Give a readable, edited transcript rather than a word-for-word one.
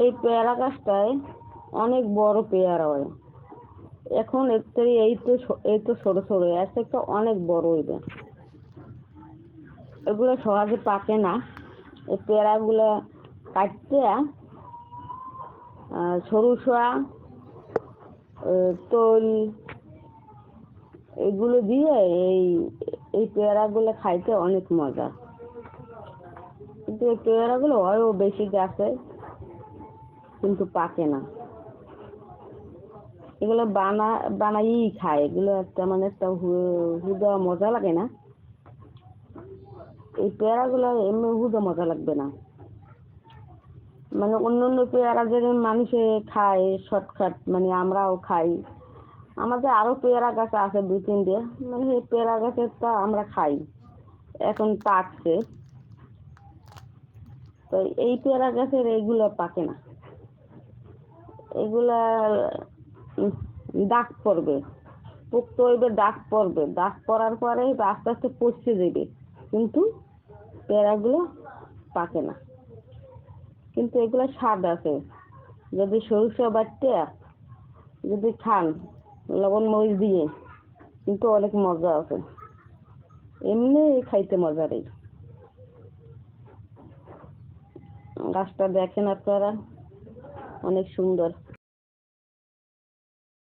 এই পেয়ারা গাছটায় অনেক বড় পেয়ারা হয়। এখন এর থেকে এই তো ছোট ছোট, এর থেকে অনেক বড় হইবে। এগুলো সহজে পাকে না। এই পেয়ারাগুলো কাটতে সরষা, তৈল এগুলো দিয়ে এই পেয়ারাগুলো খাইতে অনেক মজা। কিন্তু এই পেয়ারাগুলো হয়ও বেশি গাছে, কিন্তু পাকে না। এগুলো বানাই খায়। এগুলো একটা মানে একটা হুদা মজা লাগে না। এই পেয়ারাগুলো এমনি হুদা মজা লাগবে না। মানে অন্য পেয়ারা যেরকম মানুষে খায় শর্টকাট, মানে আমরাও খাই। আমাদের আরো পেয়ারা গাছ আছে 2-3টে, মানে এই পেয়ারা গাছেরটা আমরা খাই। এখন পাকছে, তো এই পেয়ারা গাছের এইগুলো পাকে না। এগুলা দাগ পড়বে, পোক্ত হইবে, দাগ পড়বে, দাগ পড়ার পরে আস্তে আস্তে পচে যাবে, কিন্তু পেয়ারাগুলো পাকে না। কিন্তু এগুলো স্বাদ আছে। যদি সরিষা বাটতে যদি খান লবণ মরিচ দিয়ে, কিন্তু অনেক মজা আছে। এমনি খাইতে মজা এই গাছটা দেখেন আপনারা, অনেক সুন্দর।